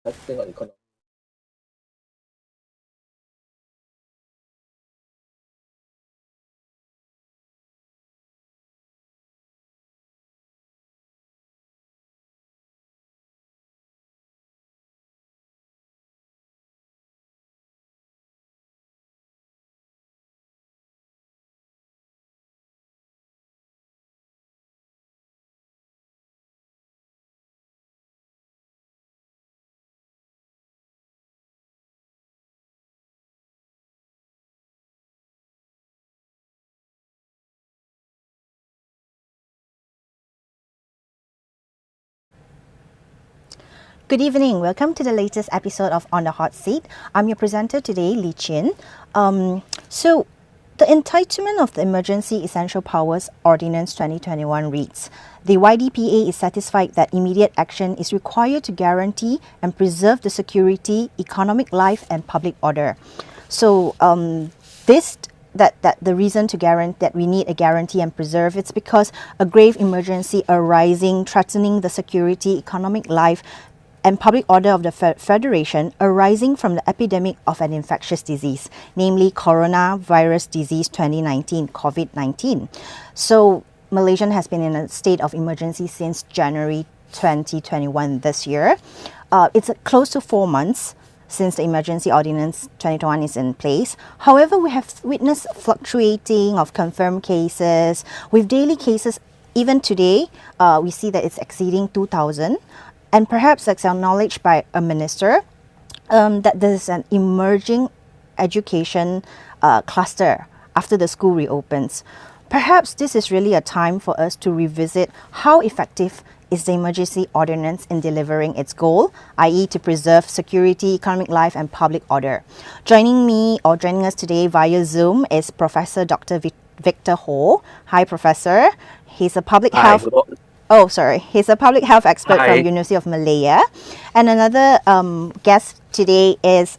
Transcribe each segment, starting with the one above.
tengok ekonomi. Good evening. Welcome to the latest episode of On the Hot Seat. I'm your presenter today, Li Chin. So, the entitlement of the Emergency Essential Powers Ordinance 2021 reads, the YDPA is satisfied that immediate action is required to guarantee and preserve the security, economic life and public order. So, the reason to guarantee that we need a guarantee and preserve, it's because a grave emergency arising, threatening the security, economic life and public order of the Federation arising from the epidemic of an infectious disease, namely coronavirus disease 2019, COVID-19. So Malaysia has been in a state of emergency since January 2021 this year. It's close to 4 months since the Emergency Ordinance 2021 is in place. However, we have witnessed fluctuating of confirmed cases. With daily cases, even today, we see that it's exceeding 2,000. And perhaps that's acknowledged by a minister that there's an emerging education cluster after the school reopens. Perhaps this is really a time for us to revisit how effective is the emergency ordinance in delivering its goal, i.e. to preserve security, economic life and public order. Joining us today via Zoom is Professor Dr. Victor Ho. Hi, Professor. He's a public health... He's a public health expert from University of Malaya. And another guest today is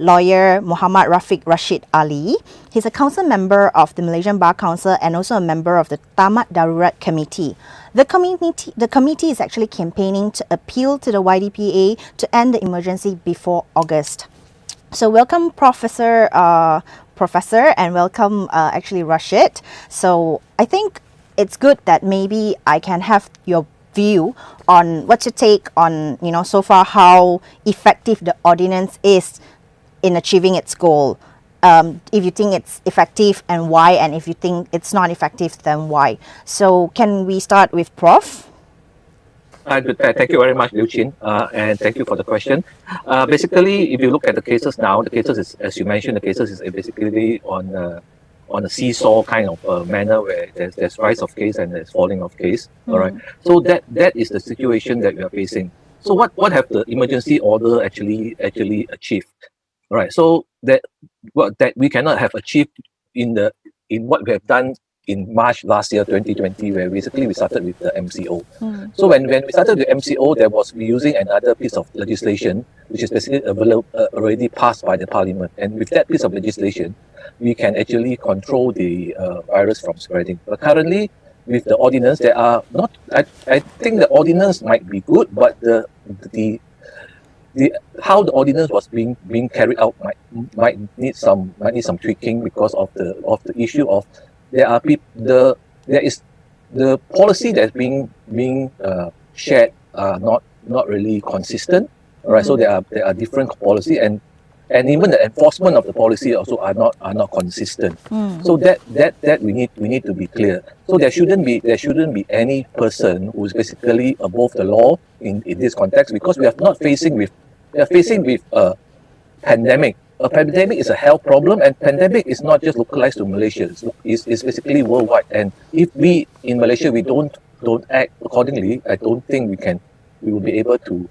lawyer Muhammad Rafiq Rashid Ali. He's a council member of the Malaysian Bar Council and also a member of the Tamat Darurat Committee. The committee is actually campaigning to appeal to the YDPA to end the emergency before August. So welcome, Professor, and welcome actually Rashid. So I think it's good that maybe I can have your view on what's your take on, so far how effective the ordinance is in achieving its goal. If you think it's effective and why, and if you think it's not effective, then why. So can we start with Prof? Good. Thank you very much, Liu Chin, and thank you for the question. Basically, if you look at the cases now, the cases is, as you mentioned, the cases is basically on a seesaw kind of manner where there's rise of case and there's falling of case. All right. So that is the situation that we are facing. So what have the emergency order actually achieved? All right. So that we cannot have achieved in what we have done in March last year, 2020, where basically we started with the MCO. So when we started with MCO, we're using another piece of legislation, which is basically already passed by the parliament. And with that piece of legislation, we can actually control the virus from spreading. But currently, with the ordinance, there are not. I think the ordinance might be good, but the how the ordinance was being carried out might need some tweaking because of the issue of there is the policy that's being shared are not really consistent. All right, so there are different policy and even the enforcement of the policy also are not consistent. So that we need to be clear. So there shouldn't be any person who is basically above the law in this context, because we are facing with a pandemic. A pandemic is a health problem, and pandemic is not just localized to Malaysia. It's basically worldwide. And if we in Malaysia we don't act accordingly, I don't think we will be able to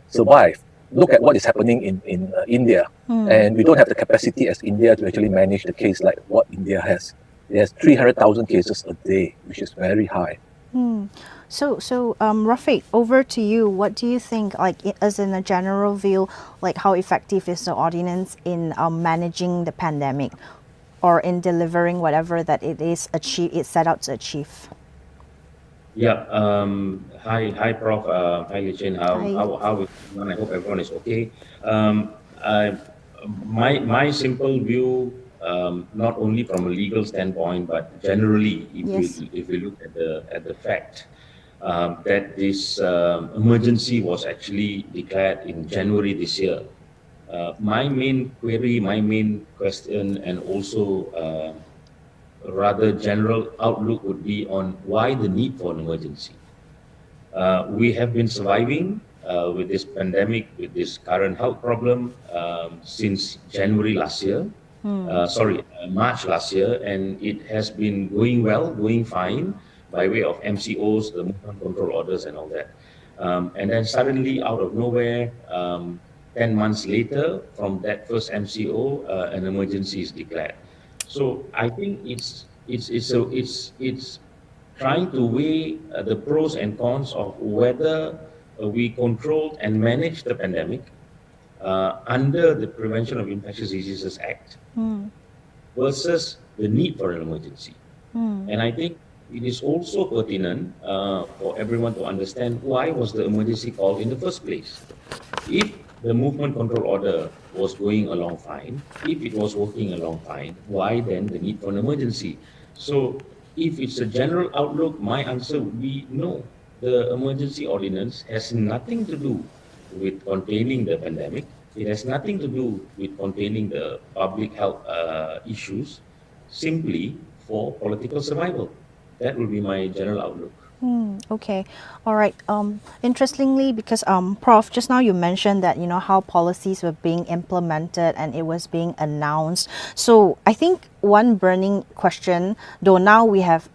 survive. Look at what is happening in India, and we don't have the capacity as India to actually manage the case like what India has. There's 300,000 cases a day, which is very high. So, Rafiq, over to you. What do you think, as in a general view, how effective is the ordinance in managing the pandemic, or in delivering whatever that it set out to achieve? Yeah. Hi, Prof. Hi, Yuchen. Hi. How is everyone? I hope everyone is okay. I, my simple view, not only from a legal standpoint, but generally, Yes. if we look at the fact that this emergency was actually declared in January this year. My main query, my main question, and also rather general outlook would be on why the need for an emergency. We have been surviving with this pandemic, with this current health problem since January last year. March last year, and it has been going well, going fine by way of MCOs, the movement control orders, and all that. And then suddenly, out of nowhere, 10 months later, from that first MCO, an emergency is declared. So I think it's trying to weigh the pros and cons of whether we controlled and managed the pandemic under the Prevention of Infectious Diseases Act versus the need for an emergency. And I think it is also pertinent for everyone to understand why was the emergency called in the first place. If the movement control order was going along fine, if it was working along fine, why then the need for an emergency? So if it's a general outlook, my answer would be no. The emergency ordinance has nothing to do with containing the pandemic. It has nothing to do with containing the public health issues, simply for political survival. That will be my general outlook. Okay, all right. Interestingly, because Prof, just now you mentioned that how policies were being implemented and it was being announced. So I think one burning question, though now we have,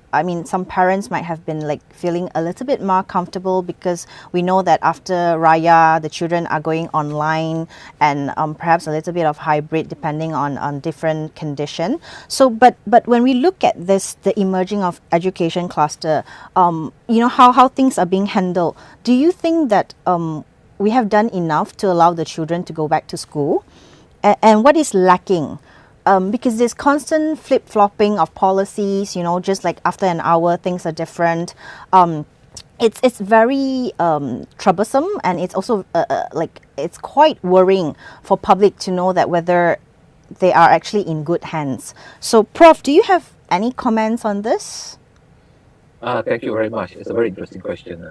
some parents might have been feeling a little bit more comfortable because we know that after Raya, the children are going online and perhaps a little bit of hybrid depending on different condition. So, but when we look at this, the emerging of education cluster, how things are being handled, do you think that we have done enough to allow the children to go back to school? And what is lacking? Because there's constant flip-flopping of policies, just like after an hour, things are different. It's very troublesome, and it's also it's quite worrying for public to know that whether they are actually in good hands. So, Prof, do you have any comments on this? Thank you very much. It's a very interesting question.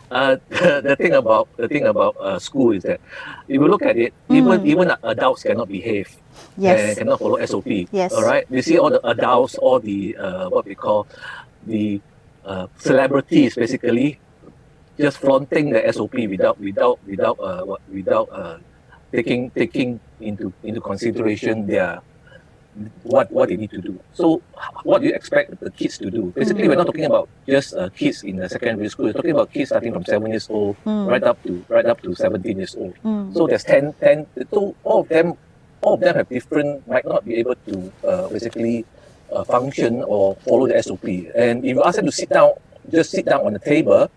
The thing about school is that if you look at it, even adults cannot behave. Yes. Cannot follow SOP. Yes. All right. We see all the adults, all the what we call the celebrities, basically, just flaunting the SOP without taking into consideration their what they need to do. So what do you expect the kids to do? Basically, we're not talking about just kids in the secondary school. We're talking about kids starting from 7 years old right up to 17 years old. So there's 10. So all of them have different, might not be able to basically function or follow the SOP. And if you ask them to just sit down on the table,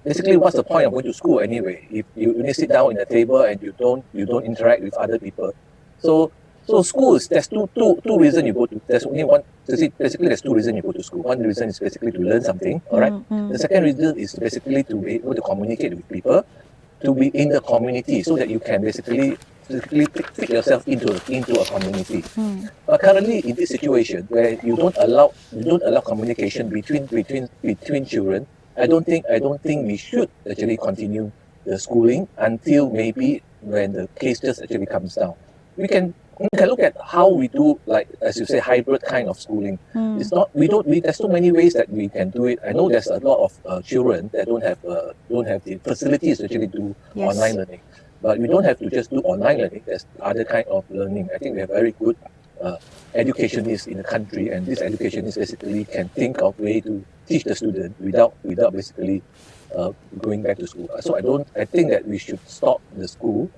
basically what's the point of going to school anyway? If you only sit down in the table and you don't interact with other people. So schools, there's two reasons you go to. There's only one. Basically, there's two reasons you go to school. One reason is basically to learn something. All right. The second reason is basically to be able to communicate with people, to be in the community, so that you can basically fit yourself into a community. But currently, in this situation where you don't allow communication between children, I don't think we should actually continue the schooling until maybe when the case just actually comes down. We can look at how we do, like as you say, hybrid kind of schooling. It's not there's so many ways that we can do it. I know there's a lot of children that don't have the facilities to actually do online learning, but we don't have to just do online learning. There's other kind of learning. I think we have very good educationists in the country, and this educationist basically can think of way to teach the student without basically going back to school. So I think that we should stop the school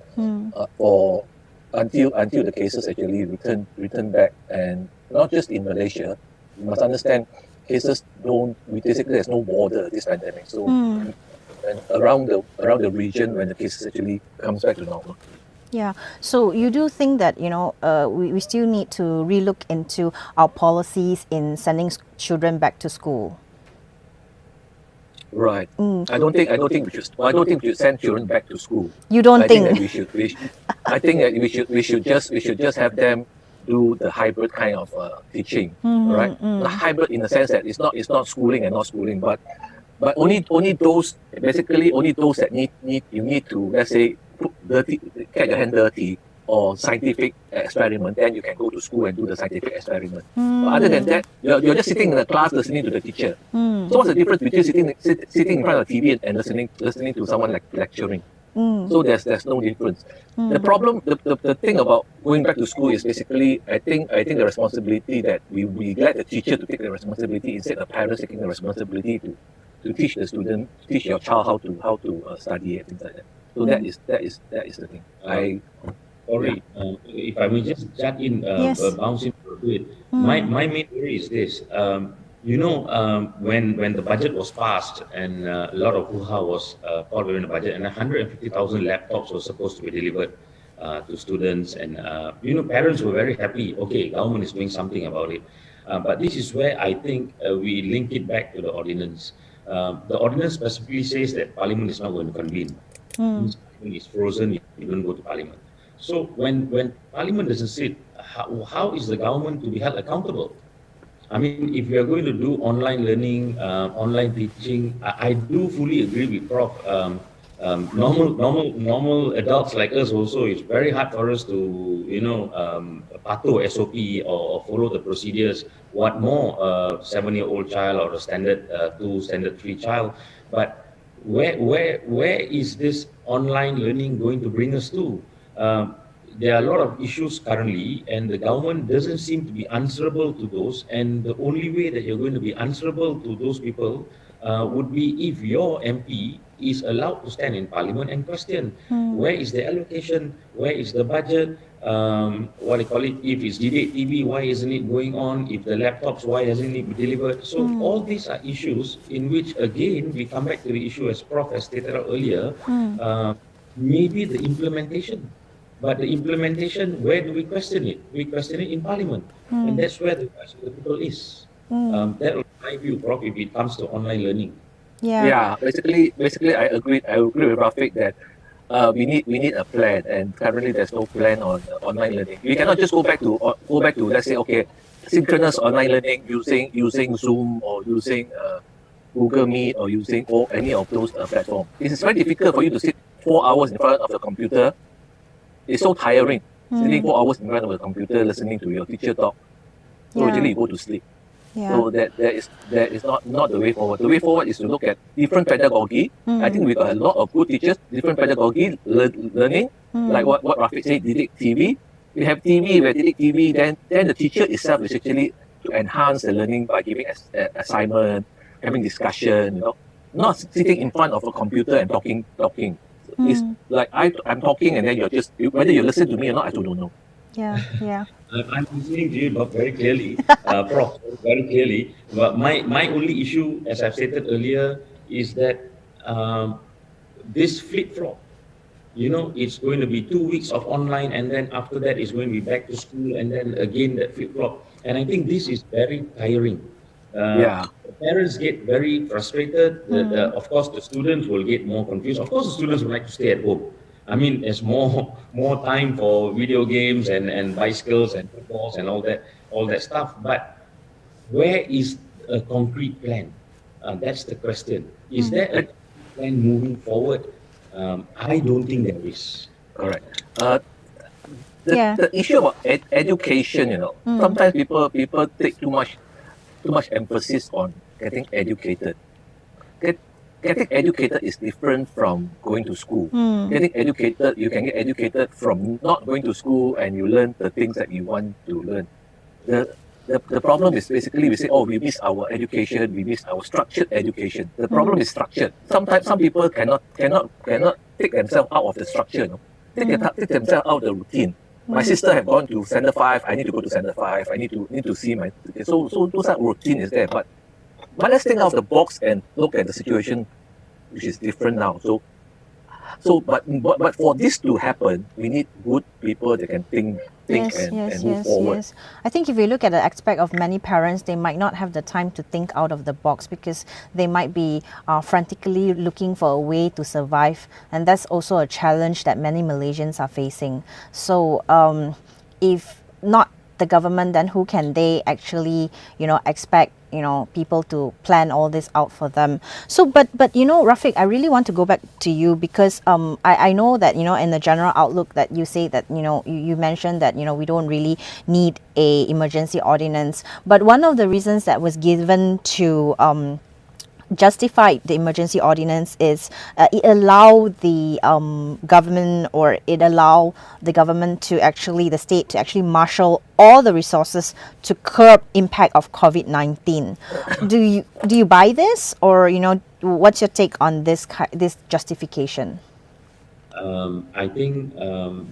for until the cases actually return back, and not just in Malaysia. You must understand, cases basically there's no border this pandemic. So and around the region when the cases actually comes back to normal. Yeah. So you do think that we still need to relook into our policies in sending children back to school? Right. I don't think we should send children back to school. You don't think? I think that we should just have them do the hybrid kind of teaching, right? The hybrid in the sense that it's not schooling and not schooling, but only those that need to, let's say, get your hand dirty or scientific experiment, then you can go to school and do the scientific experiment. But other than that, you're just sitting in the class listening to the teacher. So what's the difference between sitting in front of the TV and listening to someone lecturing? So there's no difference. The problem, the thing about going back to school is basically, I think the responsibility that we let the teacher to take the responsibility instead of parents taking the responsibility to teach the student, teach your child how to study and things like that. So that is the thing. Sorry, if I may just chat in, Yes. bounce into it. My main worry is this. When the budget was passed and a lot of hoo-ha was called within the budget, and 150,000 laptops were supposed to be delivered to students, and parents were very happy. Okay, government is doing something about it. But this is where I think we link it back to the ordinance. The ordinance specifically says that Parliament is not going to convene. Parliament is frozen if you don't go to Parliament. So when Parliament doesn't sit, how is the government to be held accountable? I mean, if we are going to do online learning, online teaching, I do fully agree with Prof. Normal adults like us also, it's very hard for us to, patuh SOP or follow the procedures. What more a 7-year-old child or a standard 2, standard 3 child? But where is this online learning going to bring us to? There are a lot of issues currently, and the government doesn't seem to be answerable to those. And the only way that you're going to be answerable to those people would be if your MP is allowed to stand in Parliament and question where is the allocation, where is the budget, if it's debate TV, why isn't it going on? If the laptops, why hasn't it been delivered? So all these are issues in which, again, we come back to the issue as Prof has stated out earlier, maybe the implementation. But the implementation, where do we question it? We question it in Parliament. And that's where the people is. That will be my view, Prof, if it comes to online learning. Yeah. Basically, I agree with Rafiq that we need a plan, and currently there's no plan on online learning. We cannot just go back to let's say, okay, synchronous online learning using Zoom or using Google Meet or using any of those platforms. It is very difficult for you to sit 4 hours in front of the computer. It's so tiring, sitting 4 hours in front of the computer listening to your teacher talk. So usually you go to sleep. So that is not the way forward. The way forward is to look at different pedagogy. I think we got a lot of good teachers, different pedagogy, learning, like what Rafiq said, Didik TV. We have TV, where Didik TV, then the teacher itself is actually to enhance the learning by giving assignment, having discussion, not sitting in front of a computer and talking. It's like I'm talking and then you're just, whether you listen to me or not, I don't know. Yeah. I'm listening to you, but very clearly, Prof, very clearly. But my only issue, as I've stated earlier, is that this flip-flop, it's going to be 2 weeks of online, and then after that it's going to be back to school, and then again that flip-flop. And I think this is very tiring. The parents get very frustrated. Of course, the students will get more confused. Of course, the students would like to stay at home. I mean, there's more time for video games and bicycles and footballs and all that stuff. But where is a concrete plan? That's the question. Is there a plan moving forward? I don't think there is. Correct. The issue about education, sometimes people take too much emphasis on getting educated. Getting educated is different from going to school. Getting educated, you can get educated from not going to school, and you learn the things that you want to learn. The problem is basically we say, we miss our education, we miss our structured education. The problem is structured. Sometimes some people cannot take themselves out of the structure. Take themselves out of the routine. My sister have gone to Center 5. I need to go to Center 5. I need to see my. So those are routine is there, but let's think out of the box and look at the situation, which is different now. So But for this to happen, we need good people that can think and move forward. Yes. I think if you look at the aspect of many parents, they might not have the time to think out of the box because they might be frantically looking for a way to survive, and that's also a challenge that many Malaysians are facing. So if not the government, then who can they actually, expect, people to plan all this out for them? So, but Rafiq, I really want to go back to you because I know that, in the general outlook that you say that, you mentioned that, we don't really need a emergency ordinance. But one of the reasons that was given to justified the emergency ordinance is it allow the government to actually, the state to actually marshal all the resources to curb impact of COVID-19. Do you buy this, or what's your take on this justification? I think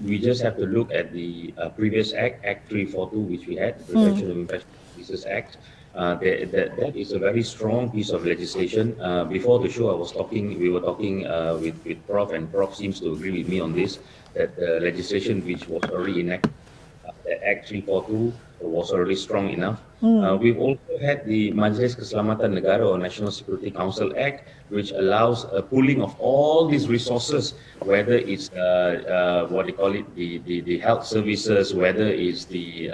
we just have to look at the previous Act 342, which we had, the Prevention of Infectious Diseases Act. That is a very strong piece of legislation. Before the show, we were talking with Prof, and Prof seems to agree with me on this, that the legislation which was already enacted, Act 342, was already strong enough. We've also had the Majlis Keselamatan Negara or National Security Council Act, which allows a pooling of all these resources, whether it's what they call it, the health services, whether it's the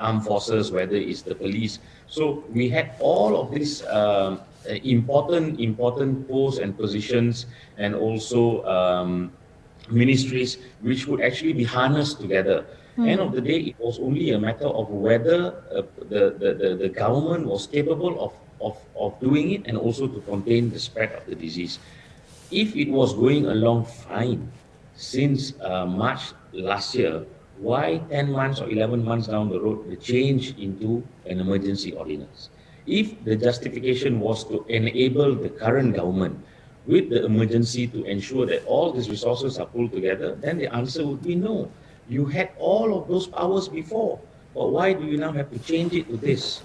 armed forces, whether it's the police. So we had all of these important posts and positions, and also ministries which would actually be harnessed together. End of the day, it was only a matter of whether the government was capable of doing it, and also to contain the spread of the disease. If it was going along fine since March last year, why 10 months or 11 months down the road the change into an emergency ordinance? If the justification was to enable the current government with the emergency to ensure that all these resources are pulled together, then the answer would be no. You had all of those powers before, but why do you now have to change it to this?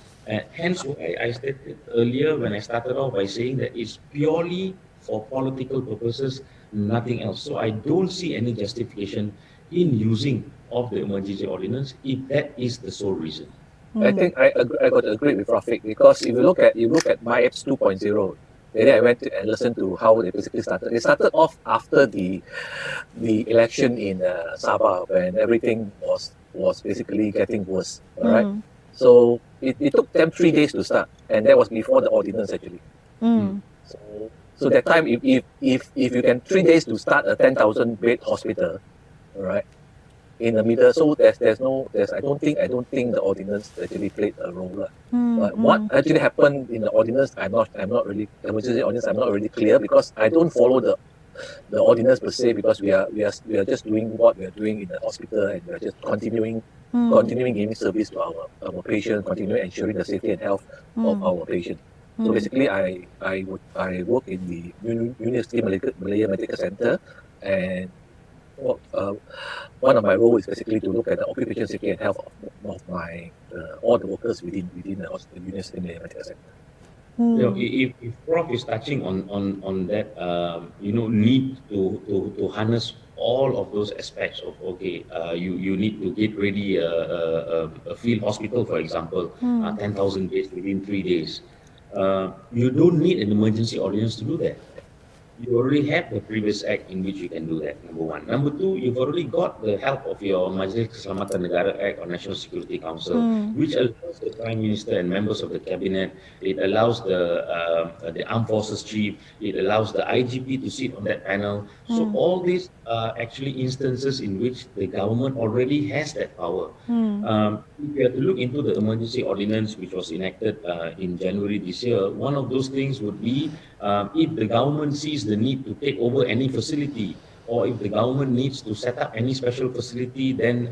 Hence why I stated earlier when I started off by saying that it's purely for political purposes, nothing else. So I don't see any justification in using of the emergency ordinance if that is the sole reason. I think I got to agree with Rafiq, because if you look at MyApps 2.0, then I went and listened to how they basically started. They started off after the election in Sabah, when everything was basically getting worse. All right. So it took them 3 days to start, and that was before the ordinance actually. So that time, if you can 3 days to start a 10,000 bed hospital, all right, in the middle, so I don't think the ordinance actually played a role. But what actually happened in the ordinance, I'm not really clear, because I don't follow the ordinance per se, because we are just doing what we are doing in the hospital, and we are just continuing giving service to our patients, continuing ensuring the safety and health of our patients. So basically, I work in the University Malaya Medical Center, and one of my roles is basically to look at the occupational safety and health of my all the workers within the University Malaya Medical Center. If Prof is touching on that, need to harness all of those aspects of, you need to get ready a field hospital, for example, 10,000 beds within 3 days. You don't need an emergency ordinance to do that. You already have the previous act in which you can do that, number one. Number two, you've already got the help of your Majlis Keselamatan Negara Act or National Security Council, which allows the Prime Minister and members of the Cabinet, it allows the Armed Forces Chief, it allows the IGP to sit on that panel. So all these are actually instances in which the government already has that power. If you have to look into the emergency ordinance which was enacted in January this year, one of those things would be if the government sees the need to take over any facility, or if the government needs to set up any special facility, then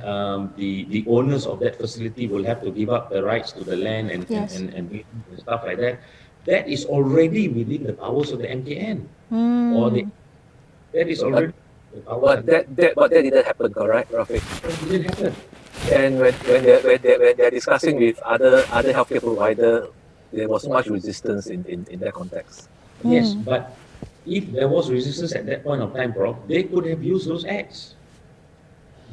the owners of that facility will have to give up the rights to the land and stuff like that. That is already within the powers of the MKN. That is already the power. But that didn't happen, correct, Rafiq? It didn't happen. And when they're discussing with other healthcare provider, there was much resistance in that context. Yes, but if there was resistance at that point of time, Prof, they could have used those acts.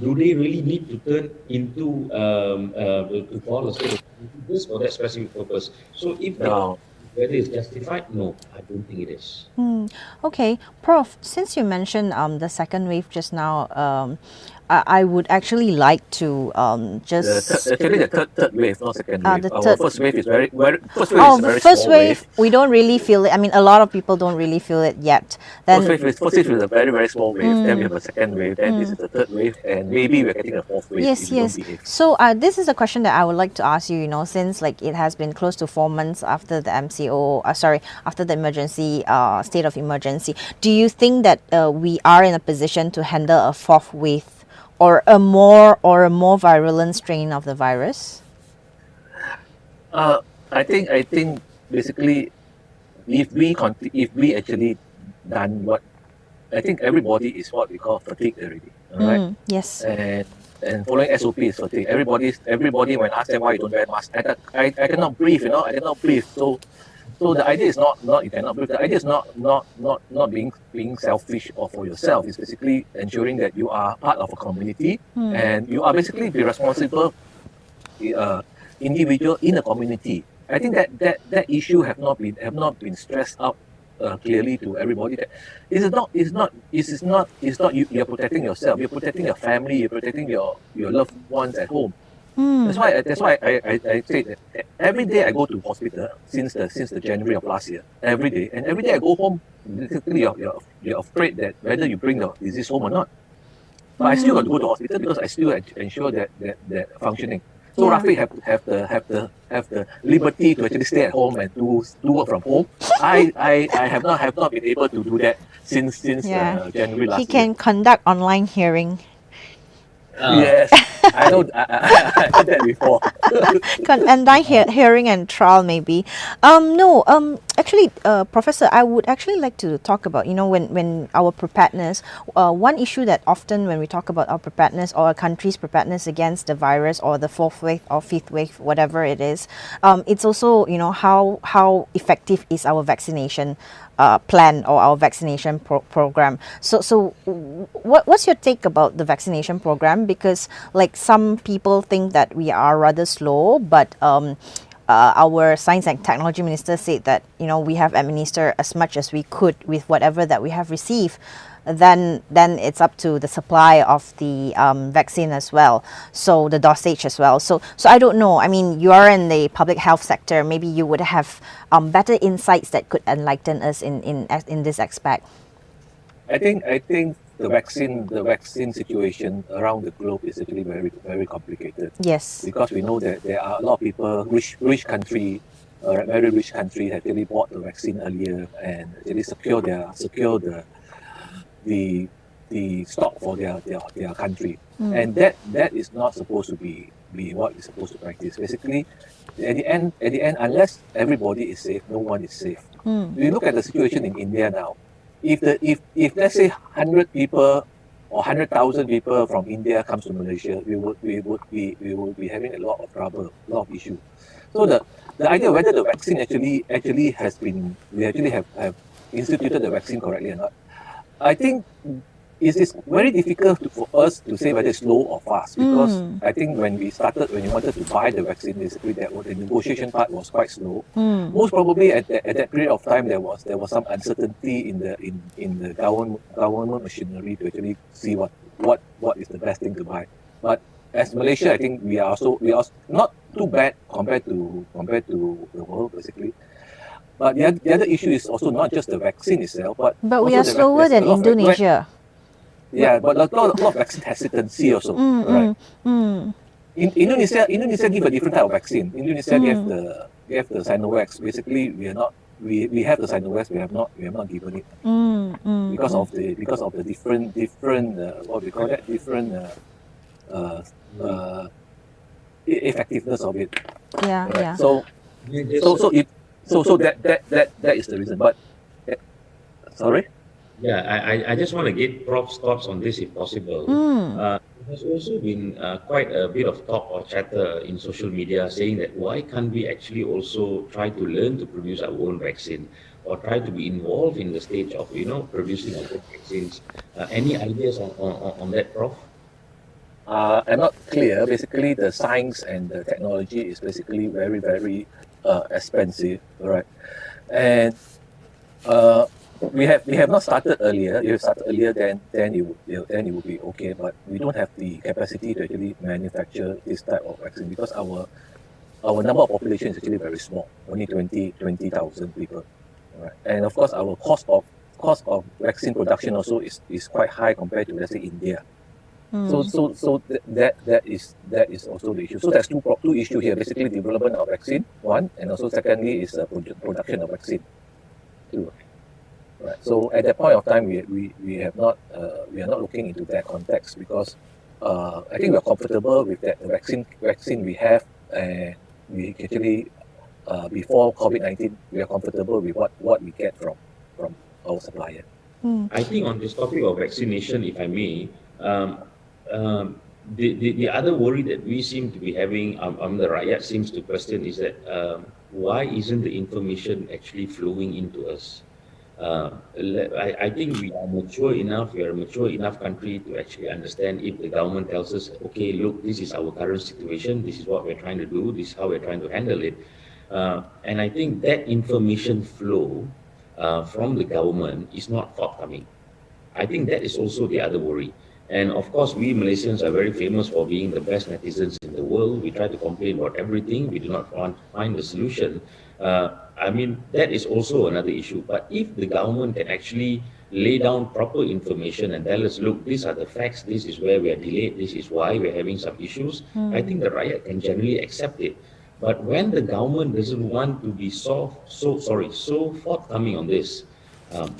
Do they really need to turn into to call a state of emergency just for that specific purpose? So if No. whether it's justified, no, I don't think it is. Okay, Prof, since you mentioned the second wave just now, I would actually like to just... Actually, the third wave, not second wave. the Our third- first wave is very first wave Oh, is a very first small wave, we don't really feel it. I mean, a lot of people don't really feel it yet. First Then, wave is a very small wave. Then we have a second wave. Then this is the third wave, and maybe we're getting a fourth wave yes, if we don't yes. behave. So this is a question that I would like to ask you. You know, since like it has been close to 4 months after the after the emergency state of emergency, do you think that we are in a position to handle a fourth wave, or a more virulent strain of the virus? I think basically, if we actually done what, I think everybody is what we call fatigued already. All right. Yes. And following SOP is fatigue. Everybody when asked them why you don't wear mask, I cannot breathe. You know, I cannot breathe. So the idea is not you cannot breathe. The idea is not being selfish or for yourself. It's basically ensuring that you are part of a community and you are basically the responsible individual in a community. I think that issue have not been stressed out clearly to everybody. That you're protecting yourself. You're protecting your family. You're protecting your loved ones at home. That's why I say that every day I go to hospital since the January of last year. Every day I go home. Basically, you're afraid that whether you bring the disease home or not. But I still got to go to hospital because I still ensure that functioning. So Yeah. Rafi have the liberty to actually stay at home and do work from home. I have not been able to do that since January last He year. can conduct online hearing. Yes, I know. I heard that before. Online hearing and trial maybe. Actually, Professor, I would actually like to talk about, you know, when our preparedness, one issue that often when we talk about our preparedness or a country's preparedness against the virus or the fourth wave or fifth wave, whatever it is, it's also, you know, how effective is our vaccination plan or our vaccination program. So what's your take about the vaccination program? Because like some people think that we are rather slow, but our science and technology minister said that, you know, we have administered as much as we could with whatever that we have received. Then it's up to the supply of the vaccine as well, so the dosage as well. So I don't know. I mean, you are in the public health sector. Maybe you would have better insights that could enlighten us in this aspect. I think the vaccine situation around the globe is actually very, very complicated. Yes. Because we know that there are a lot of people, very rich country actually bought the vaccine earlier and actually secure the stock for their country. And that is not supposed to be what is supposed to practice. Basically, at the end, unless everybody is safe, no one is safe. We look at the situation in India now. If let's say 100 people or 100,000 people from India comes to Malaysia, we would be having a lot of trouble, a lot of issues. So the idea whether the vaccine actually has been, we actually have instituted the vaccine correctly or not, I think it is very difficult for us to say whether it's slow or fast, because I think when you wanted to buy the vaccine, basically the negotiation part was quite slow. Most probably at that period of time there was some uncertainty in the government machinery to actually see what is the best thing to buy. But as Malaysia, I think we are also not too bad compared to the world basically. But the other issue is also not just the vaccine itself, but we also are slower than Indonesia. Yeah, but a lot of vaccine hesitancy also, right? Indonesia give a different type of vaccine. Indonesia gave the Sinovac. Basically, we have the Sinovac. We have not given it because of the different what we call that, different effectiveness of it. Yeah, right? yeah. So that is the reason. But sorry. Yeah, I just want to get Prof's thoughts on this if possible. There's also been quite a bit of talk or chatter in social media saying that why can't we actually also try to learn to produce our own vaccine? or try to be involved in the stage of, producing of the vaccines. Any ideas on that, Prof? I'm not clear. Basically, the science and the technology is basically very, very expensive, right? And we have not started earlier. If you started earlier, then it would be okay. But we don't have the capacity to actually manufacture this type of vaccine because our number of population is actually very small, only 20,000 people, right? And of course, our cost of vaccine production also is quite high compared to, let's say, India. So that is also the issue. So there's two issues here. Basically, development of vaccine, one, and also secondly is production of vaccine, two. Right. So at that point of time, we are not looking into that context because I think we are comfortable with that the vaccine we have, and we actually before COVID-19 we are comfortable with what we get from our supplier. I think on this topic of vaccination, if I may, the other worry that we seem to be having, the Rakyat seems to question, is that why isn't the information actually flowing into us? I think we are mature enough, we are a mature enough country to actually understand if the government tells us, okay, look, this is our current situation, this is what we're trying to do, this is how we're trying to handle it. And I think that information flow from the government is not forthcoming. I think that is also the other worry. And of course, we Malaysians are very famous for being the best netizens in the world. We try to complain about everything. We do not want to find the solution. That is also another issue. But if the government can actually lay down proper information and tell us, look, these are the facts, this is where we are delayed, this is why we're having some issues, I think the Rakyat can generally accept it. But when the government doesn't want to be so forthcoming on this,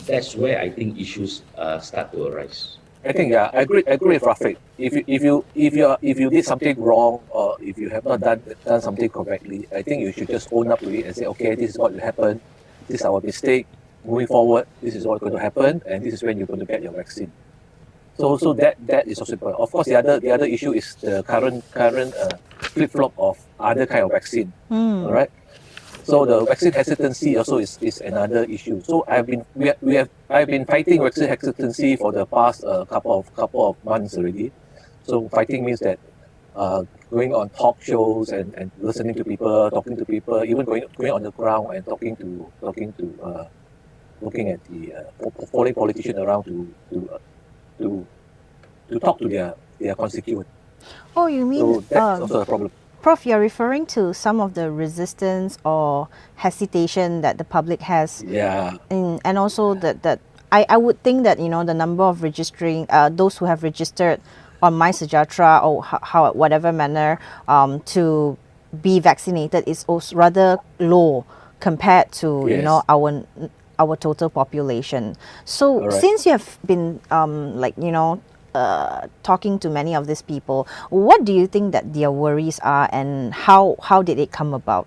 that's where I think issues start to arise. I think I agree with Rafiq. If you did something wrong or if you have not done something correctly, I think you should just own up to it and say, okay, this is what will happen, this is our mistake. Moving forward, this is what's going to happen, and this is when you're going to get your vaccine. So that is also important. Of course, the other issue is the current flip flop of other kind of vaccine. All right. So the vaccine hesitancy also is another issue. So I've been fighting vaccine hesitancy for the past couple of months already. So fighting means that going on talk shows and listening to people, talking to people, even going on the ground and looking at the following politicians around to talk to their constituents. Oh, you mean so that's also a problem. Prof, you're referring to some of the resistance or hesitation that the public has. Yeah. And also that I would think that, the number of registering, those who have registered on MySejahtera or how whatever manner to be vaccinated is also rather low compared to, Yes. our total population. So Alright. since you have been talking to many of these people, what do you think that their worries are, and how did it come about?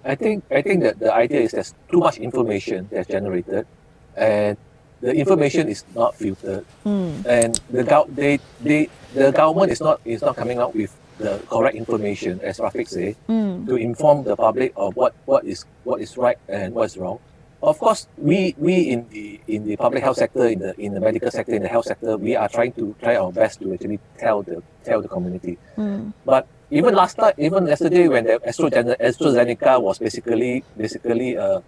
I think that the idea is there's too much information that's generated, and the information is not filtered, and the government is not coming out with the correct information, as Rafiq said, to inform the public of what is right and what is wrong. Of course, we in the public health sector, in the medical sector, in the health sector, we are trying our best to actually tell the community. But even yesterday, when the AstraZeneca was basically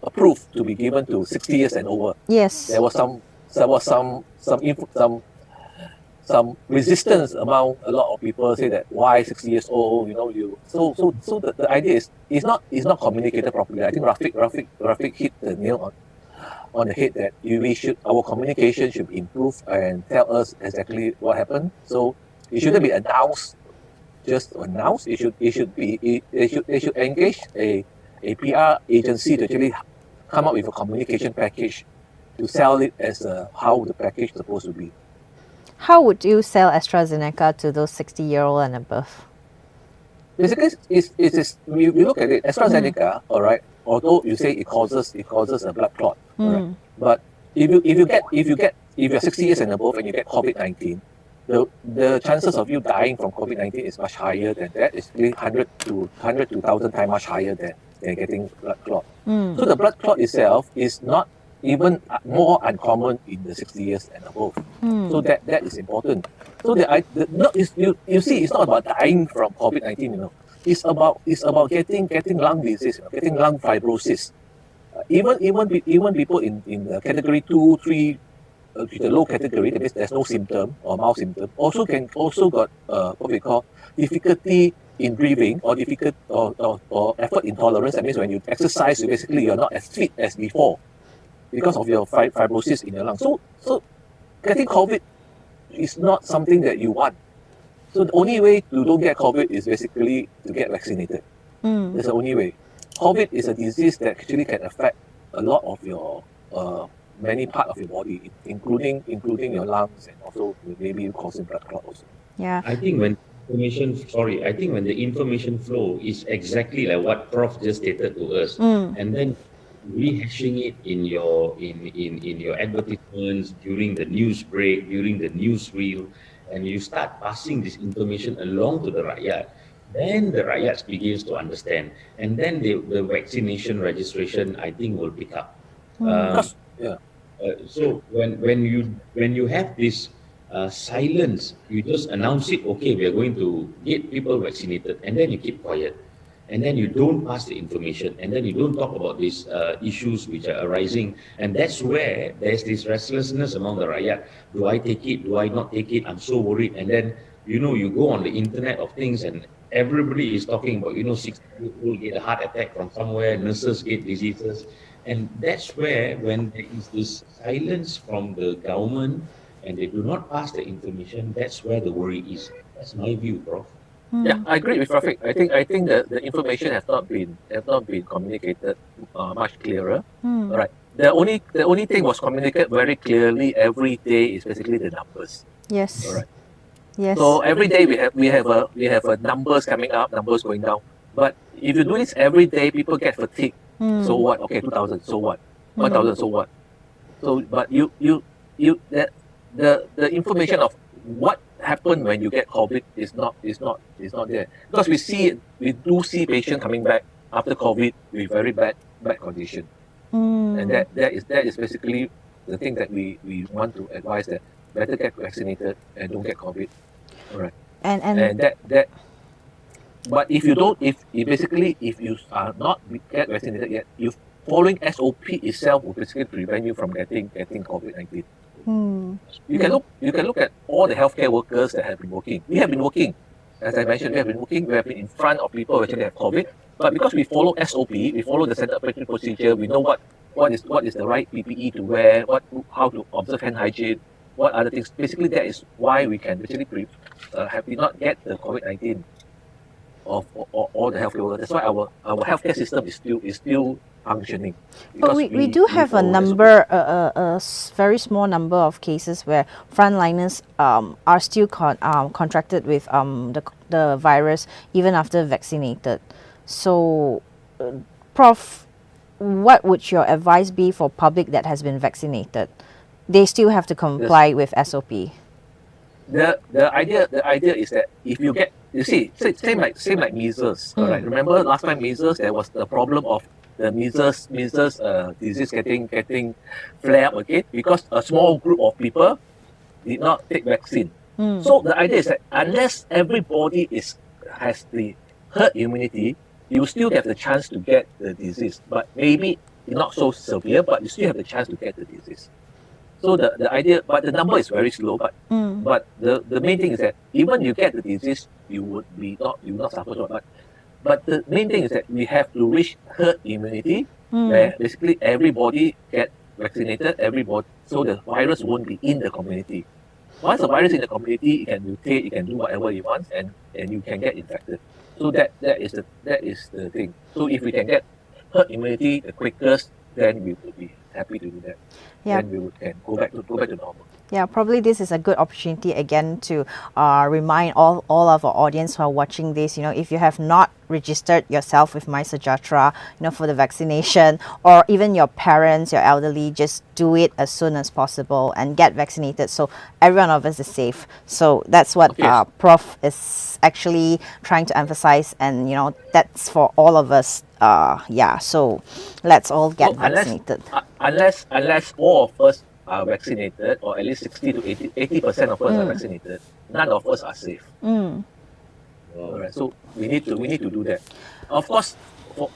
approved to be given to 60 years and over, Yes. there was some resistance among a lot of people. Say that why 60 years old, so the idea is not communicated properly. I think Rafiq hit the nail on the head that our communication should improve and tell us exactly what happened. So it shouldn't be announced, just announced. They should engage a PR agency to actually come up with a communication package to sell it as how the package is supposed to be. How would you sell AstraZeneca to those 60-year-old and above? Basically, we look at it. AstraZeneca, all right. Although you say it causes a blood clot, all right. But if you're 60 years and above and you get COVID-19, the chances of you dying from COVID-19 is much higher than that. It's 100 to 1,000 times much higher than getting blood clot. So the blood clot itself is not even more uncommon in the 60 years and above. So that is important. So you see, it's not about dying from COVID-19. It's about getting lung disease, getting lung fibrosis. Even people in the category 2, 3, the low category, that means there's no symptom or mild symptom, also got what we call difficulty in breathing or effort intolerance. That means when you exercise, you're not as fit as before because of your fibrosis in your lungs. So getting COVID is not something that you want. So the only way you don't get COVID is basically to get vaccinated. That's the only way. COVID is a disease that actually can affect a lot of your many parts of your body, including your lungs and also maybe causing blood clot also. Yeah. I think when the information flow is exactly like what Prof just stated to us, and then rehashing it in your advertisements, during the news break, during the newsreel, and you start passing this information along to the rakyat, then the rakyat begins to understand, and then the vaccination registration, I think, will pick up. So when you have this silence, you just announce it, okay, we are going to get people vaccinated, and then you keep quiet, and then you don't pass the information, and then you don't talk about these issues which are arising, and that's where there's this restlessness among the rakyat. Do I take it? Do I not take it? I'm so worried. And then you go on the internet of things, and everybody is talking about 60 people get a heart attack from somewhere, nurses get diseases, and that's where, when there is this silence from the government and they do not pass the information, that's where the worry is. That's my view, Prof. Yeah, I agree with Rafiq. I think that the information has not been communicated much clearer. All right. The only thing was communicated very clearly every day is basically the numbers. Yes. All right. Yes. So every day we have a numbers coming up, numbers going down. But if you do this every day, people get fatigued. So what? Okay, 2,000. So what? 1,000. So what? So but the information of what happened when you get COVID is not there, because we do see patients coming back after COVID with very bad condition, and that is basically the thing that we want to advise, that better get vaccinated and don't get COVID. All right. And that. But if you are not get vaccinated yet, you following SOP itself will basically prevent you from getting COVID-19. You can look at all the healthcare workers that have been working. We have been working, as I mentioned. We have been in front of people who actually have COVID. But because we follow SOP, we follow the standard operating procedure. We know what is the right PPE to wear, how to observe hand hygiene, what other things. Basically, that is why we can actually did not get the COVID-19 of all the healthcare workers. That's why our healthcare system is still functioning. But we do have a number, a very small number of cases where frontliners are still contracted with the virus even after vaccinated. So, Prof, what would your advice be for public that has been vaccinated? They still have to comply with SOP. The idea is that if you get, you see, same like measles. Right? Remember last time measles, there was the problem of the measles disease getting flare up again because a small group of people did not take vaccine. So the idea is that unless everybody has the herd immunity, you still have the chance to get the disease, but maybe not so severe, but you still have the chance to get the disease. So the idea, but the number is very slow. But the main thing is that even you get the disease, you will not suffer so much. But the main thing is that we have to reach herd immunity, where basically everybody get vaccinated, so the virus won't be in the community. Once the virus is in the community, it can mutate, it can do whatever it wants, and you can get infected. So that is the thing. So if we can get herd immunity the quickest, then we will be happy to do that. Yeah. Then we can go back to normal. Yeah, probably this is a good opportunity again to remind all of our audience who are watching this, if you have not registered yourself with MySejahtera, for the vaccination, or even your parents, your elderly, just do it as soon as possible and get vaccinated so every one of us is safe. So that's what Prof is actually trying to emphasize, and that's for all of us. So let's all get vaccinated. Unless all of us are vaccinated, or at least 60 to 80% of us are vaccinated, none of us are safe. Alright, so we need to do that. Of course,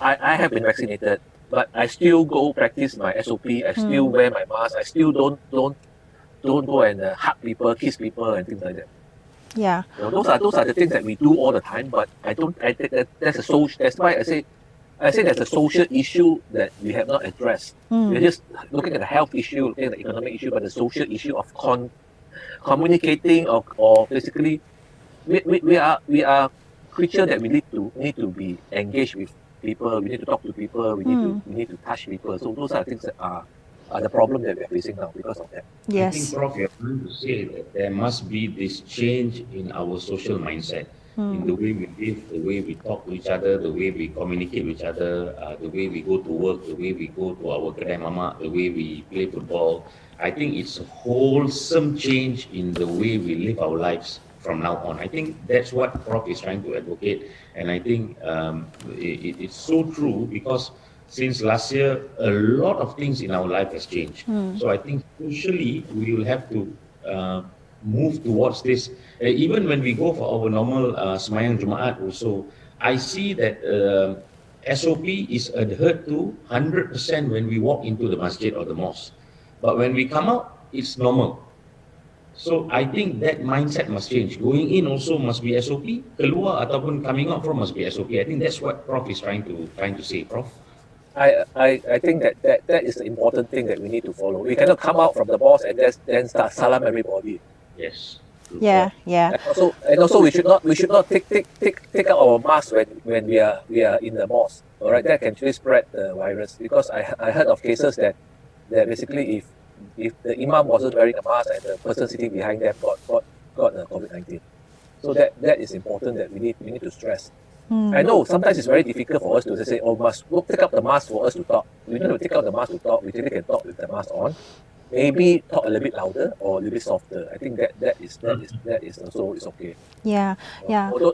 I have been vaccinated, but I still go practice my SOP. I still wear my mask. I still don't go and hug people, kiss people, and things like that. Yeah. Those are the things that we do all the time. But I think that's a social. That's why I say there's a social issue that we have not addressed. We're just looking at the health issue, looking at the economic issue, but the social issue of communicating or basically we are creatures that we need to be engaged with people. We need to talk to people. We need to touch people. So those are things that are the problem that we are facing now because of that. Yes. I think, Prof, you're trying to say that there must be this change in our social mindset. In the way we live, the way we talk to each other, the way we communicate with each other, the way we go to work, the way we go to our kedai mama, the way we play football. I think it's a wholesome change in the way we live our lives from now on. I think that's what Prof is trying to advocate, and I think it's so true because since last year, a lot of things in our life has changed. So I think socially we will have to move towards this. Even when we go for our normal Semayang Jumaat also, I see that SOP is adhered to 100% when we walk into the masjid or the mosque. But when we come out, it's normal. So I think that mindset must change. Going in also must be SOP, keluar ataupun coming out from must be SOP. I think that's what Prof is trying to say, Prof. I think that is the important thing that we need to follow. We cannot come out from the mosque and then start salam everybody. Yes. Yeah. And also we should not take out our mask when we are in the mosque. All right, that can actually spread the virus, because I heard of cases that basically if the imam wasn't wearing a mask and the person sitting behind them got COVID-19. So that is important that we need to stress. I know sometimes it's very difficult for us to say, must take up the mask for us to talk. We don't have to take out the mask to talk. We can talk with the mask on. Maybe talk a little bit louder or a little bit softer. I think that is also is okay. Yeah.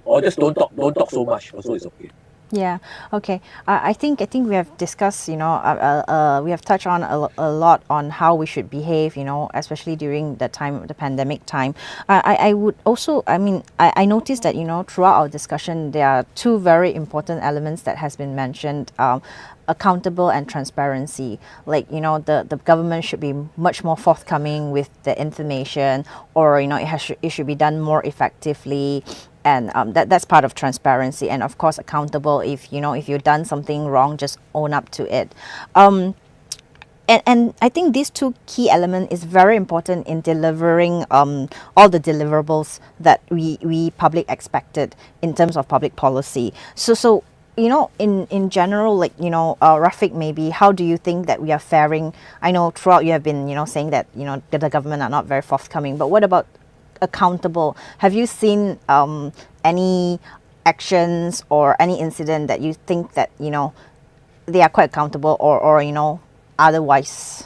Or just don't talk so much. Also is okay. Yeah. Okay. I think we have discussed, we have touched on a lot on how we should behave, especially during the time, the pandemic time. I would also, I noticed that, throughout our discussion, there are two very important elements that has been mentioned. Accountable and transparency. Like, the government should be much more forthcoming with the information, or, it should be done more effectively. And that's part of transparency, and of course accountable. If you've done something wrong, just own up to it. And I think these two key elements is very important in delivering all the deliverables that we public expected in terms of public policy. So in general, like, Rafiq, maybe how do you think that we are faring? I know throughout you have been saying that the government are not very forthcoming, but what about accountable? Have you seen any actions or any incident that you think that they are quite accountable, or otherwise?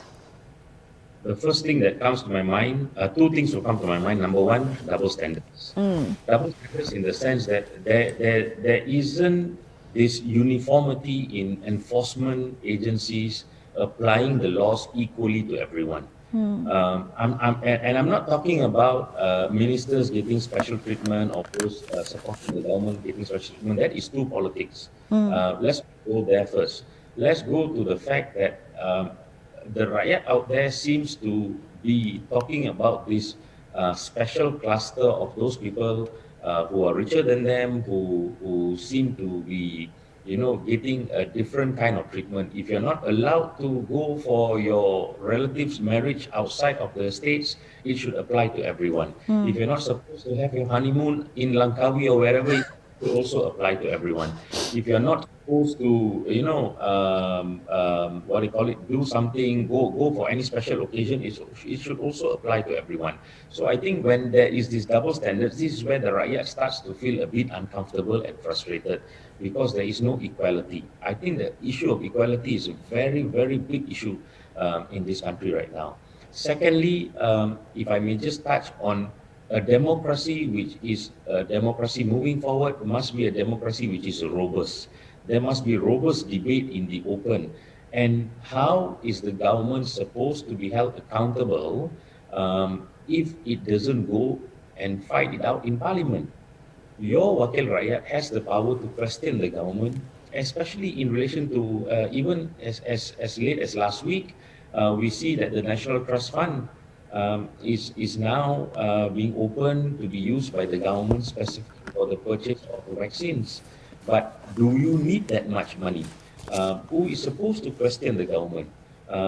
The first thing that comes to my mind, two things will come to my mind. Number one, double standards. Double standards in the sense that there isn't this uniformity in enforcement agencies applying the laws equally to everyone. I'm not talking about ministers getting special treatment or those supporting the government getting special treatment. That is too politics. Let's go there first. Let's go to the fact that the rakyat out there seems to be talking about this special cluster of those people who are richer than them, who seem to be getting a different kind of treatment. If you're not allowed to go for your relative's marriage outside of the states, it should apply to everyone. If you're not supposed to have your honeymoon in Langkawi or wherever, it will also apply to everyone. if you're not supposed to, do something, go for any special occasion, it should also apply to everyone. So I think when there is this double standard, this is where the rakyat starts to feel a bit uncomfortable and frustrated because there is no equality. I think the issue of equality is a very, very big issue in this country right now. Secondly, if I may just touch on a democracy which is a democracy moving forward must be a democracy which is robust. There must be robust debate in the open. And how is the government supposed to be held accountable if it doesn't go and fight it out in parliament? Your Wakil Rakyat has the power to question the government, especially in relation to even as late as last week, we see that the National Trust Fund is now being open to be used by the government specifically for the purchase of the vaccines. But do you need that much money? Who is supposed to question the government?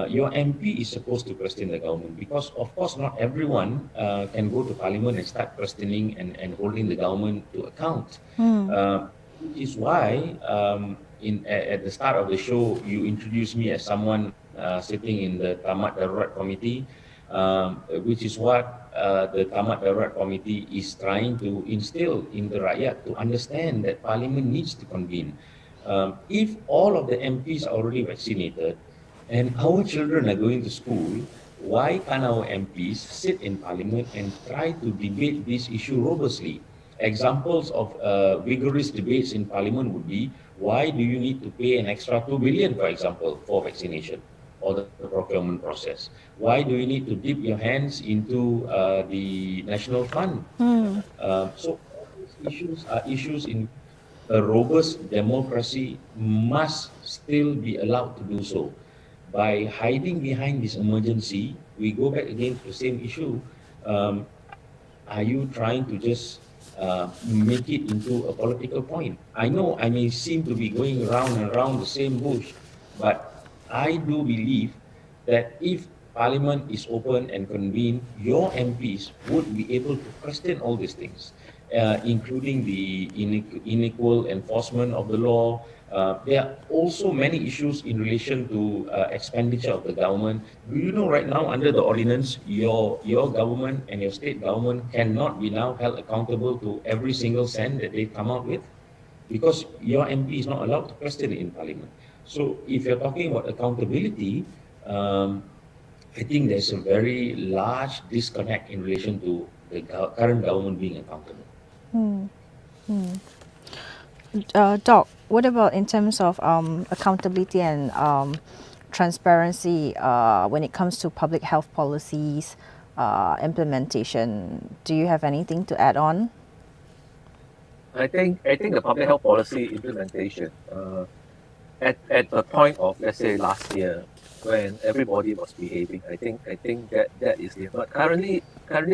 Your MP is supposed to question the government because, of course, not everyone can go to Parliament and start questioning and holding the government to account. Which is why at the start of the show, you introduced me as someone sitting in the Tamat Darurat Committee, which is what the Tamat Darurat Committee is trying to instill in the rakyat to understand that Parliament needs to convene. If all of the MPs are already vaccinated and our children are going to school, why can't our MPs sit in Parliament and try to debate this issue robustly? Examples of vigorous debates in Parliament would be, why do you need to pay an extra 2 billion, for example, for vaccination or the procurement process? Why do you need to dip your hands into the national fund? So these issues are issues in a robust democracy must still be allowed to do so. By hiding behind this emergency, we go back again to the same issue. Are you trying to just make it into a political point? I know I may seem to be going around and around the same bush, but I do believe that if Parliament is open and convened, your MPs would be able to question all these things, including the unequal enforcement of the law. There are also many issues in relation to expenditure of the government. Do you know right now under the ordinance, your government and your state government cannot be now held accountable to every single cent that they come out with? Because your MP is not allowed to question it in Parliament. So if you're talking about accountability, I think there's a very large disconnect in relation to the current government being accountable. Doc, what about in terms of accountability and transparency when it comes to public health policies implementation? Do you have anything to add on? I think the public health policy implementation at the point of, let's say, last year when everybody was behaving, I think that is it. But currently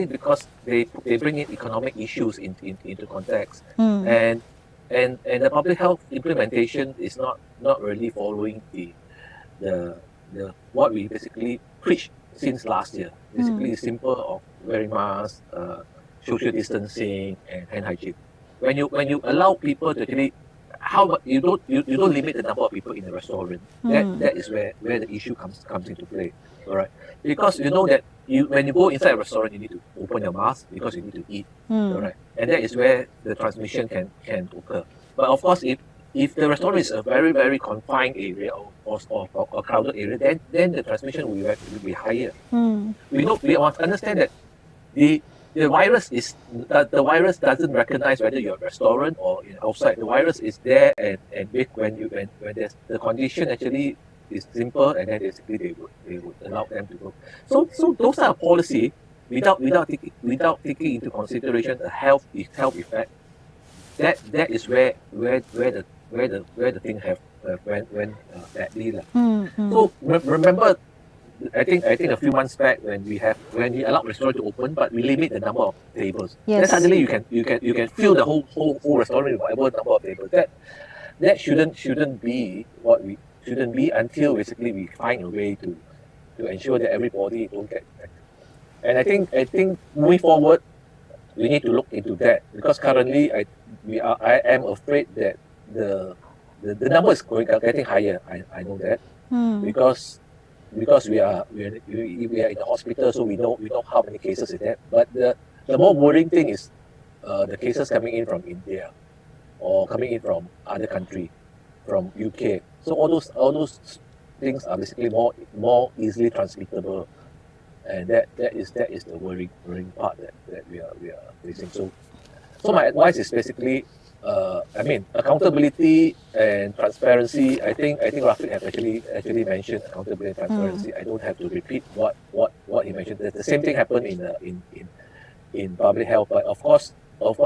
because they bring in economic issues into context, and the public health implementation is not really following the what we basically preached since last year. Basically, simple of wearing masks, social distancing, and hand hygiene. When you allow people to actually, you don't limit the number of people in a restaurant. That is where the issue comes into play. All right, because you know that when you go inside a restaurant, you need to open your mask because you need to eat. All right, and that is where the transmission can occur. But of course, if the restaurant is a very, very confined area or a crowded area, then the transmission will be higher. We must understand that the virus doesn't recognize whether you're a restaurant or outside. The virus is there, and when there's the condition actually is simple, and then basically they would allow them to go. So those are policy without taking into consideration the health effect. That is where the thing went badly. So remember, I think a few months back when we allowed restaurant to open, but we limit the number of tables. Yes. Then suddenly you can fill the whole restaurant with whatever number of tables. That shouldn't be until basically we find a way to ensure that everybody don't get infected. And I think moving forward, we need to look into that, because currently I am afraid that the number is getting higher. I know that because we are in the hospital, so we know how many cases is there. But the more worrying thing is the cases coming in from India or coming in from other country, from UK. So all those things are basically more easily transmittable, and that is the worrying part that we are facing. So my advice is basically, accountability and transparency. I think Rafiq have actually mentioned accountability and transparency. I don't have to repeat what he mentioned. The same thing happened in public health, but of course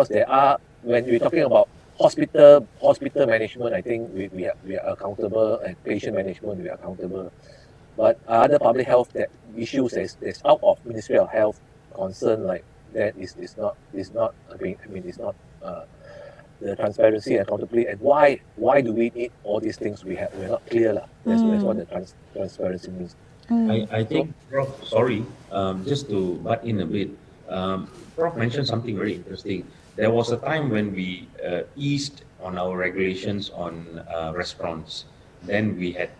there are, when we're talking about hospital management, I think we are accountable, and patient management we are accountable. But other public health issues that's out of Ministry of Health concern, like that is not the transparency and accountability, and why do we need all these things? We're not clear lah. That's what the transparency means. I think, Prof, sorry, just to butt in a bit, Prof mentioned something very interesting. There was a time when we eased on our regulations on restaurants. Then we had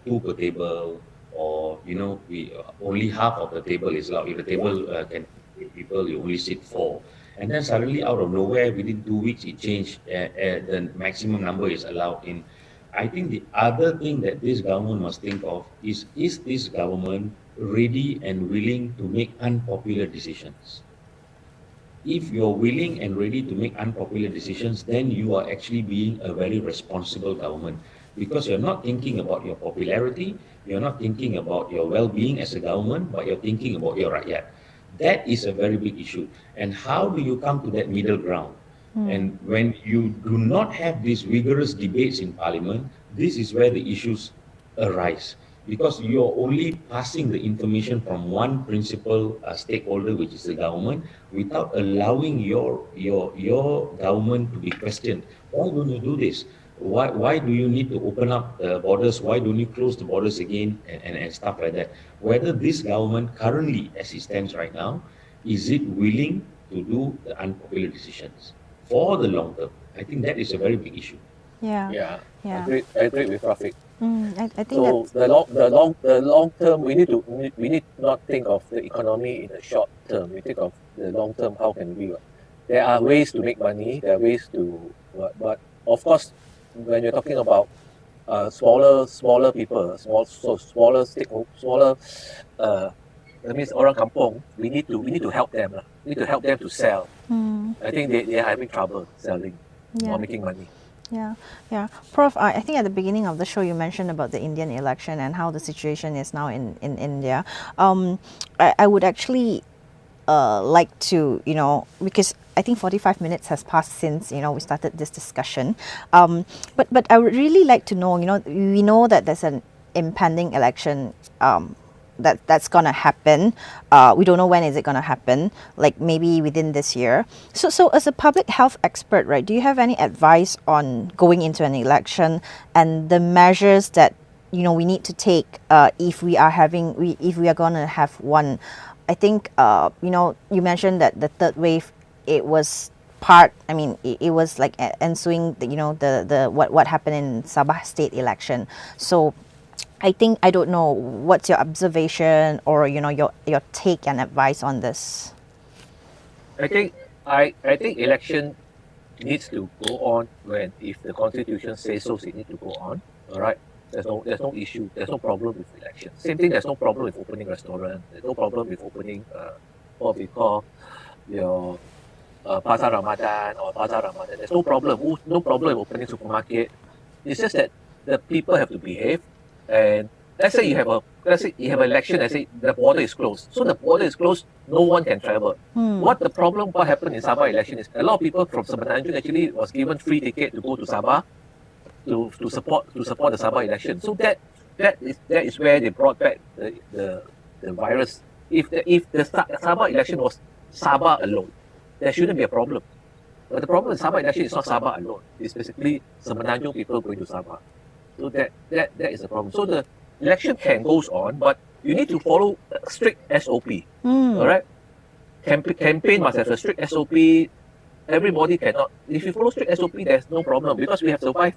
2 per table, or we only half of the table is allowed. If the table can 8 people, you only sit 4. And then suddenly, out of nowhere, within 2 weeks, it changed. The maximum number is allowed in. I think the other thing that this government must think of is this government ready and willing to make unpopular decisions? If you're willing and ready to make unpopular decisions, then you are actually being a very responsible government, because you're not thinking about your popularity, you're not thinking about your well-being as a government, but you're thinking about your rakyat. That is a very big issue. And how do you come to that middle ground? And when you do not have these vigorous debates in Parliament, this is where the issues arise. Because you're only passing the information from one principal stakeholder, which is the government, without allowing your government to be questioned. Why don't you do this? Why do you need to open up the borders? Why don't you close the borders again, and stuff like that? Whether this government currently, as it stands right now, is it willing to do the unpopular decisions for the long term? I think that is a very big issue. Yeah. I agree with Rafiq. I think So the long term, we need not think of the economy in the short term. We think of the long term. How can we? There are ways to make money. There are ways to, but of course, when you're talking about smaller people, smaller stakeholders, that means orang kampung, we need to help them. We need to help them to sell. I think they are having trouble selling or making money. Yeah. Prof, I think at the beginning of the show you mentioned about the Indian election and how the situation is now in India. I would actually like to, because I think 45 minutes has passed since, we started this discussion. But I would really like to know, we know that there's an impending election that's going to happen. We don't know when is it going to happen, like maybe within this year. So as a public health expert, right, do you have any advice on going into an election and the measures that, we need to take if we are going to have one? I think, you mentioned that the third wave, it was it was like ensuing, the what happened in Sabah state election. So I don't know, what's your observation or your take and advice on this? I think election needs to go on if the constitution says so, it needs to go on. All right, there's no issue, there's no problem with election. Same thing, there's no problem with opening restaurant. There's no problem with opening what we call your Pasar Ramadan or Pasar Ramadan. There's no problem with opening supermarket. It's just that the people have to behave. And let's say you have an election. Let's say the border is closed. So the border is closed. No one can travel. What happened in Sabah election is a lot of people from Semenanjung actually was given free ticket to go to Sabah to support the Sabah election. So that is where they brought back the virus. If the Sabah election was Sabah alone, there shouldn't be a problem. But the problem in Sabah election is not Sabah alone. It's basically Semenanjung people going to Sabah. So that is the problem. So the election can goes on, but you need to follow a strict SOP. All right, campaign must have a strict SOP. Everybody cannot. If you follow strict SOP, there's no problem because we have survived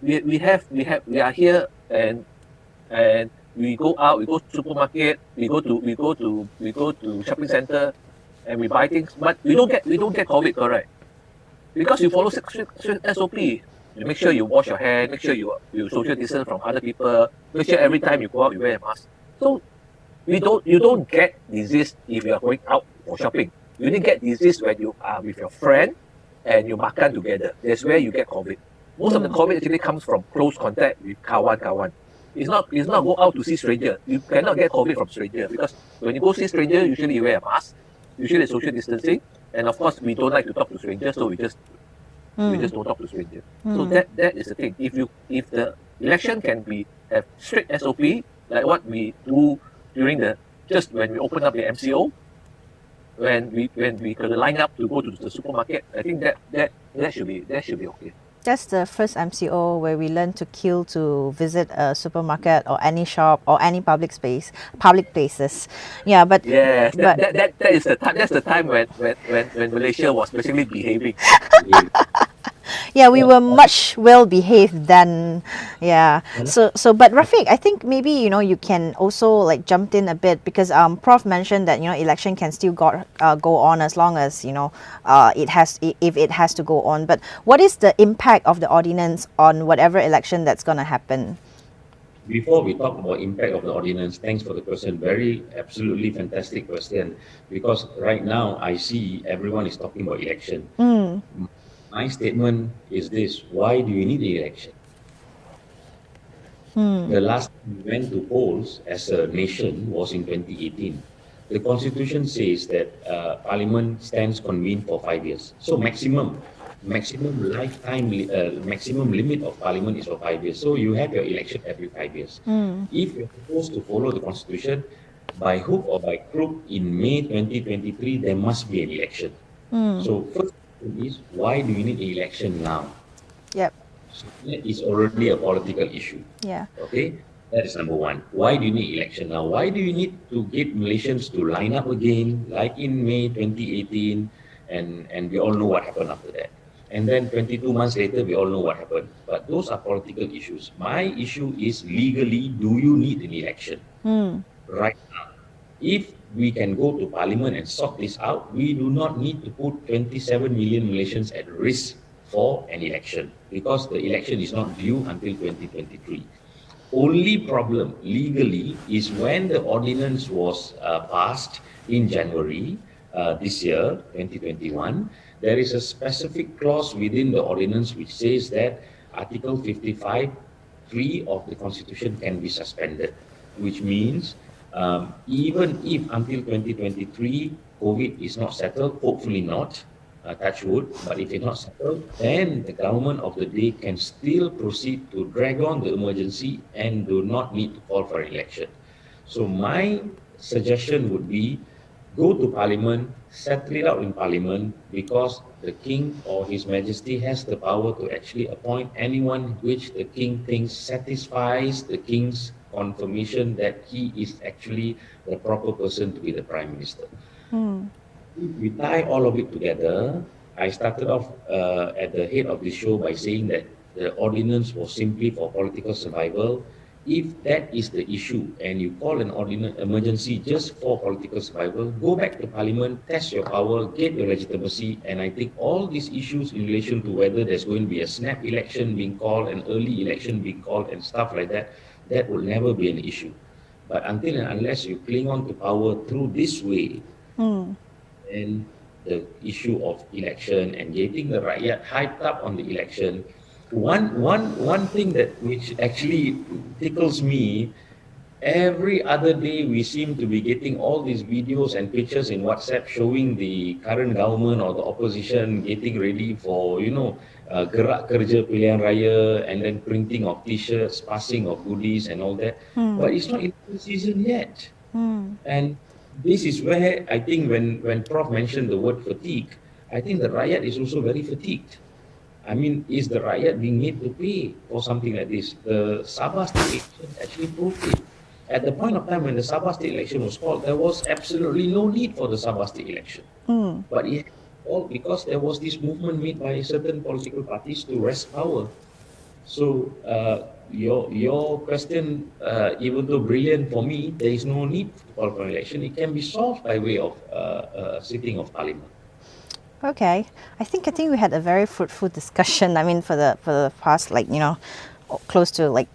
we are here and we go out, we go to supermarket, we go to shopping center, and we buy things, but we don't get COVID, correct? Because you follow strict SOP. You make sure you wash your hands, make sure you social distance from other people, make sure every time you go out you wear a mask. So you don't get disease if you are going out for shopping. You only get disease when you are with your friend and you makan together. That's where you get COVID. Most of the COVID actually comes from close contact with kawan. It's not go out to see stranger. You cannot get COVID from stranger because when you go see stranger, usually you wear a mask, usually social distancing, and of course we don't like to talk to strangers, so we just don't talk to strangers. So that is the thing. If the election can have strict SOP like what we do during just when we open up the MCO, when we could line up to go to the supermarket, I think that should be okay. That's the first MCO where we learn to queue to visit a supermarket or any shop or any public places. Yeah, but yes, that is the time. That's the time when Malaysia was basically behaving. Yeah, we were much well behaved then. Yeah. So but Rafiq, I think maybe you can also like jump in a bit because Prof mentioned that election can still go on as long as if it has to go on. But what is the impact of the ordinance on whatever election that's going to happen? Before we talk about impact of the ordinance, thanks for the question. Very absolutely fantastic question, because right now I see everyone is talking about election. My statement is this: why do you need the election? The last time we went to polls as a nation was in 2018. The constitution says that parliament stands convened for 5 years. So maximum lifetime, maximum limit of parliament is for 5 years. So you have your election every 5 years. If you're supposed to follow the constitution, by hook or by crook, in May 2023, there must be an election. So first is, why do you need an election now? Yep. So that is already a political issue. Yeah. Okay, that is number one. Why do you need election now? Why do you need to get Malaysians to line up again, like in May 2018, and we all know what happened after that. And then 22 months later, we all know what happened. But those are political issues. My issue is legally, do you need an election right now? If we can go to Parliament and sort this out, we do not need to put 27 million Malaysians at risk for an election, because the election is not due until 2023. Only problem legally is when the ordinance was passed in January this year, 2021, there is a specific clause within the ordinance which says that Article 55(3) of the Constitution can be suspended, which means even if until 2023 COVID is not settled, hopefully not, touch wood, but if it's not settled, then the government of the day can still proceed to drag on the emergency and do not need to call for an election. So my suggestion would be, go to Parliament, settle it out in Parliament, because the King or His Majesty has the power to actually appoint anyone which the King thinks satisfies the King's confirmation that he is actually the proper person to be the Prime Minister. If we tie all of it together, I started off at the head of the show by saying that the ordinance was simply for political survival. If that is the issue and you call an emergency just for political survival, go back to Parliament, test your power, get your legitimacy, and I think all these issues in relation to whether there's going to be a snap election being called, an early election being called, and stuff like that, that will never be an issue. But until and unless you cling on to power through this way, and the issue of election and getting the rakyat hyped up on the election, one thing that which actually tickles me, every other day we seem to be getting all these videos and pictures in WhatsApp showing the current government or the opposition getting ready for, gerak kerja pilihan raya, and then printing of t-shirts, passing of goodies and all that. But it's not in the season yet. And this is where I think when Prof mentioned the word fatigue, I think the rakyat is also very fatigued. I mean, is the rakyat being made to pay for something like this? The Sabah state election actually proved it. At the point of time when the Sabah state election was called, there was absolutely no need for the Sabah state election. But it all because there was this movement made by certain political parties to wrest power. So your question, even though brilliant for me, there is no need for an election. It can be solved by way of sitting of parliament. Okay, I think we had a very fruitful discussion. I mean, for the past close to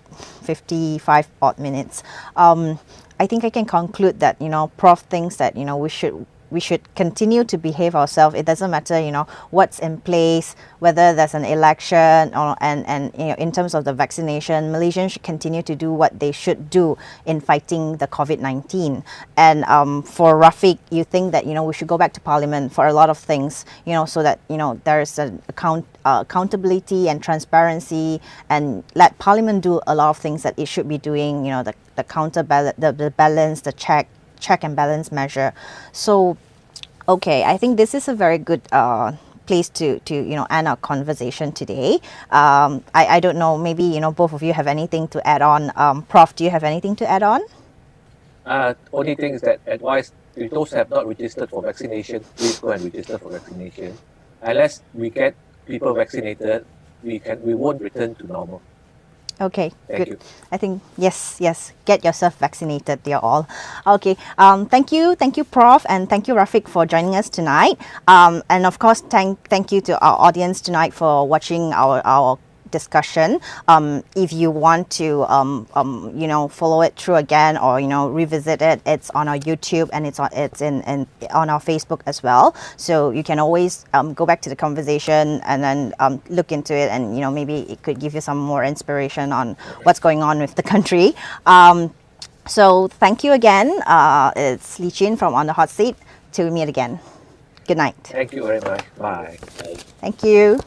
55 odd minutes. I think I can conclude that Prof thinks that we should continue to behave ourselves. It doesn't matter what's in place, whether there's an election or and in terms of the vaccination, Malaysians should continue to do what they should do in fighting the COVID-19. And for Rafiq, you think that we should go back to Parliament for a lot of things, so that there is an accountability and transparency, and let Parliament do a lot of things that it should be doing. The counterbalance, the balance, the check and balance measure. So, okay, I think this is a very good place to end our conversation today. I don't know, maybe both of you have anything to add on. Prof, do you have anything to add on? Only thing is that advice, if those have not registered for vaccination, please go and register for vaccination. Unless we get people vaccinated, we won't return to normal. Okay, Thank good. you. I think yes, get yourself vaccinated, dear all. Okay, thank you, Prof, and thank you, Rafiq, for joining us tonight. And of course, thank you to our audience tonight for watching our discussion. If you want to follow it through again or revisit it, it's on our YouTube and it's on our Facebook as well. So you can always go back to the conversation and then look into it, and maybe it could give you some more inspiration on what's going on with the country. So thank you again. It's Lee Chin from On the Hot Seat. Till we meet again. Good night. Thank you very much. Bye. Thank you.